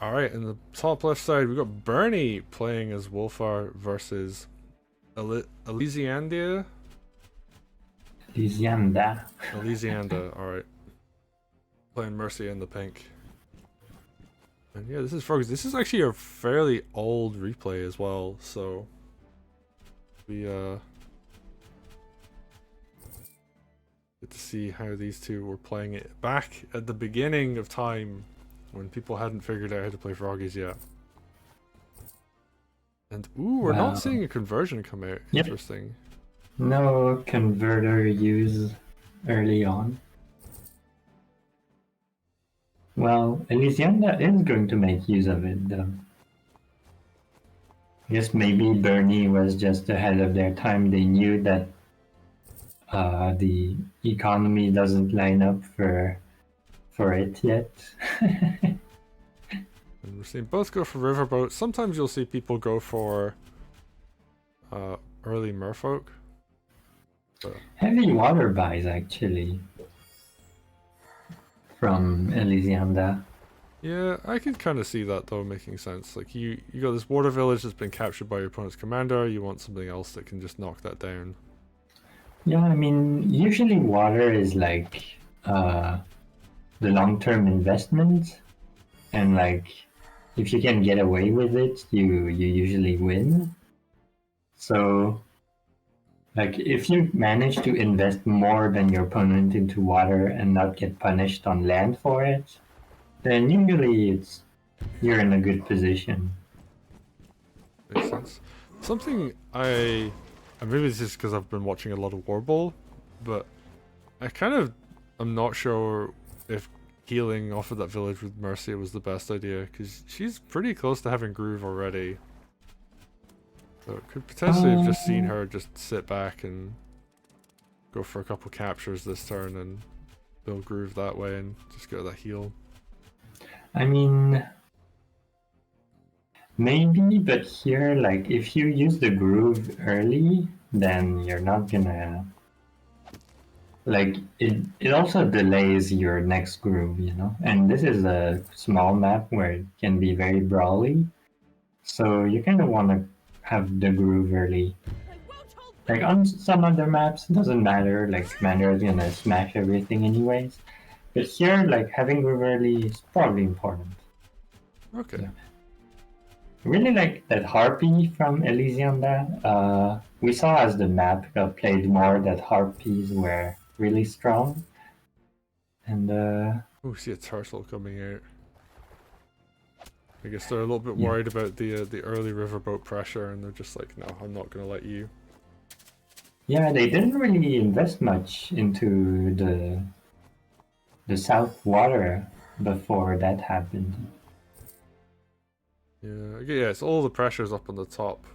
Alright, in the top left side, we've got Burny playing as Wulfar versus Elizianda? Elizianda. Elizianda, alright. Playing Mercia in the pink. And yeah, this is Froggies. This is actually a fairly old replay as well, so we get to see how these two were playing it back at the beginning of time when people hadn't figured out how to play Froggies yet. And ooh, we're not seeing a conversion come out. Yep. Interesting. No converter use early on. Well, Elizianda is going to make use of it, though. I guess maybe Burny was just ahead of their time. They knew that the economy doesn't line up for it yet. And we're seeing both go for Riverboat. Sometimes you'll see people go for early Merfolk. But Heavy water buys, actually, from Elizianda. yeah, I can kind of see that though making sense. Like you got this water village that's been captured by your opponent's commander. You want something else that can just knock that down. Yeah, I mean, usually water is like the long-term investment, and like if you can get away with it, you usually win. So, like if you manage to invest more than your opponent into water and not get punished on land for it, then usually you're in a good position. Makes sense. Something and maybe this is because I've been watching a lot of Warble, but I'm not sure if healing off of that village with Mercia was the best idea, because she's pretty close to having Groove already. So it could potentially have just seen her just sit back and go for a couple captures this turn and build Groove that way and just get that heal. I mean, maybe, but here, like, if you use the groove early, then you're not gonna. Like, it also delays your next groove, you know? And this is a small map where it can be very brawly. So you kind of want to have the groove early. Like, on some other maps, it doesn't matter. Like, Commander is gonna smash everything anyways. But here, like, having groove early is probably important. Okay. Yeah. Really like that Harpy from Elizianda. We saw as the map got played more that Harpies were really strong. And Oh, see a turtle coming out. I guess they're a little bit yeah. worried about the early riverboat pressure, and they're just like, no, I'm not gonna let you. Yeah, they didn't really invest much into the South Water before that happened. Yeah, it's all the pressures up on the top.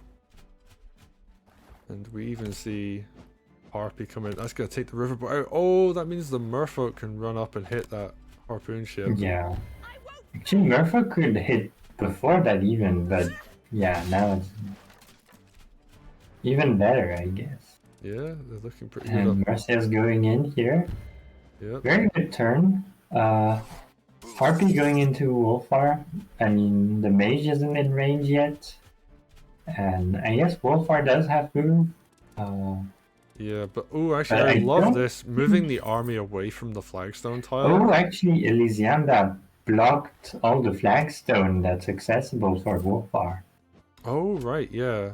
And we even see Harpy come in. That's gonna take the riverboat out. Oh, that means the merfolk can run up and hit that harpoon ship. Yeah. Actually, Murphy could hit before that even, but yeah, now it's even better, I guess. Yeah, they're looking pretty And good up. Mercia's going in here. Yep. Very good turn. Harpy going into Wulfar. I mean, the mage isn't in range yet. And I guess Wulfar does have move. Yeah, but oh, actually, But I I love don't... this. Moving the army away from the flagstone tile. Oh, actually, Elizianda blocked all the flagstone that's accessible for Wulfar. Oh, right, yeah.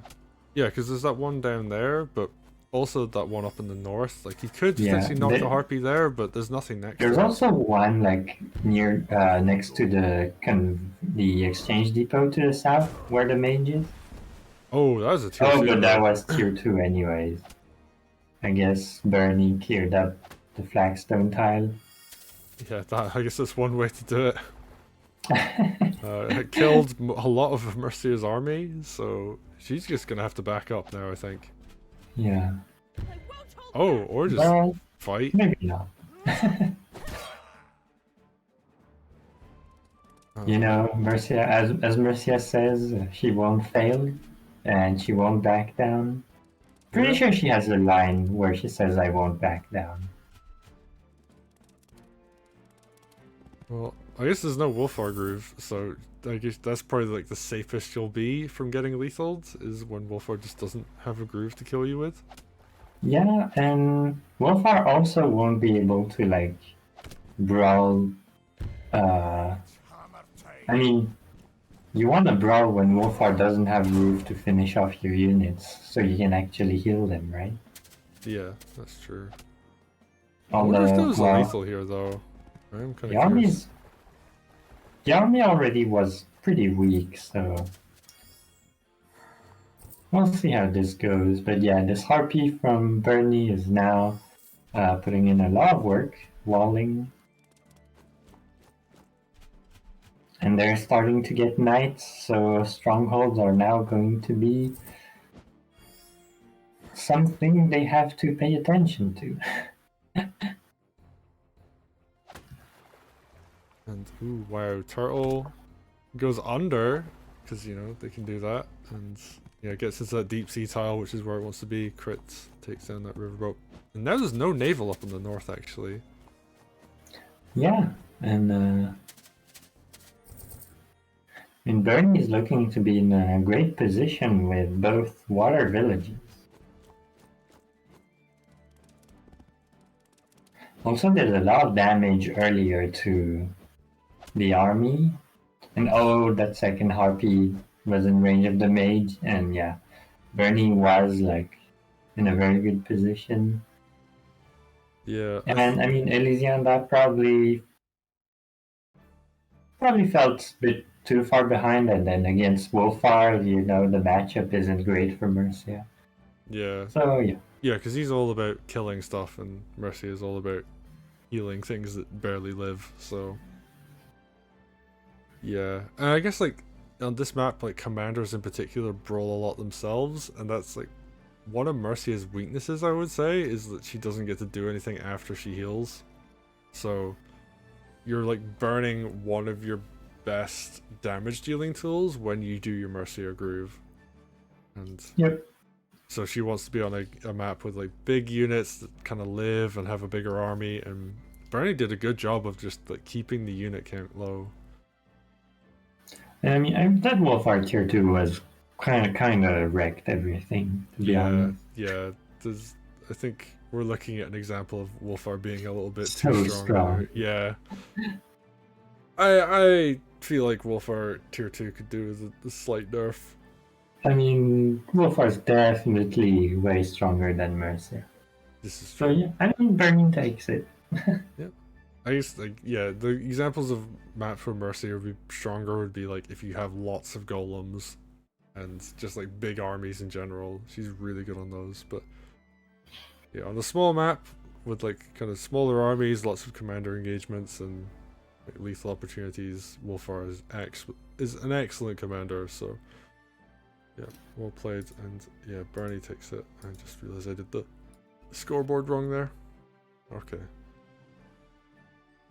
Yeah, because there's that one down there, but also that one up in the north. Like, he could potentially knock the Harpy there, but there's nothing next There's to it. also one, like, near, next to the exchange depot to the south, where the mage is. Oh, that was a tier 2. Oh, but that was tier 2 anyways. I guess Burny cleared up the flagstone tile. Yeah, I guess that's one way to do it. It killed a lot of Mercia's army, so she's just gonna have to back up now, I think. Yeah. Oh, or just fight. Maybe not. You know, Mercia, as Mercia says, she won't fail, and she won't back down. Pretty sure she has a line where she says, "I won't back down." Well, I guess there's no Wulfar groove, so I guess that's probably like the safest you'll be from getting lethaled, is when Wulfar just doesn't have a groove to kill you with. Yeah, and Wulfar also won't be able to like brawl. Uh, I mean, you want to brawl when Wulfar doesn't have groove to finish off your units, so you can actually heal them, right? Yeah, that's true. I On wonder if there the was a well, lethal here though. I am kind the of curious. army's the army already was pretty weak, so we'll see how this goes. But yeah, this harpy from Burny is now putting in a lot of work, walling, and they're starting to get knights, so strongholds are now going to be something they have to pay attention to. And ooh, wow, turtle goes under because you know they can do that, and yeah, gets into that deep sea tile, which is where it wants to be. Crits, takes down that riverboat, and now there's no naval up in the north actually. Yeah, and Burny is looking to be in a great position with both water villages. Also, there's a lot of damage earlier to the army, and oh, that second harpy was in range of the mage, and yeah, Burny was like in a very good position. Yeah, And I mean, Elizianda probably felt a bit too far behind, and then against Wulfar, you know, the matchup isn't great for Mercia. yeah, So yeah. yeah, because he's all about killing stuff, and Mercy is all about healing things that barely live. So yeah, and I guess like on this map, like commanders in particular brawl a lot themselves, and that's like one of Mercia's weaknesses, I would say, is that she doesn't get to do anything after she heals. So you're like burning one of your best damage dealing tools when you do your Mercia groove. And Yep. so she wants to be on a map with like big units that kind of live and have a bigger army, and Burny did a good job of just like keeping the unit count low. And I mean, that Wulfar tier 2 was kind of wrecked everything, to be Yeah, honest. yeah. There's, I think we're looking at an example of Wulfar being a little bit too So strong. strong. Yeah. I feel like Wulfar tier 2 could do with a slight nerf. I mean, Wulfar's definitely way stronger than Mercia. This is So true. yeah, I mean, Burning takes it. Yeah. I guess like yeah, the examples of map for Mercy would be stronger would be like if you have lots of golems and just like big armies in general. She's really good on those. But yeah, on the small map with like kind of smaller armies, lots of commander engagements and like, lethal opportunities, Wulfar is an excellent commander. So yeah, well played. And yeah, Burny takes it. I just realized I did the scoreboard wrong there. Okay.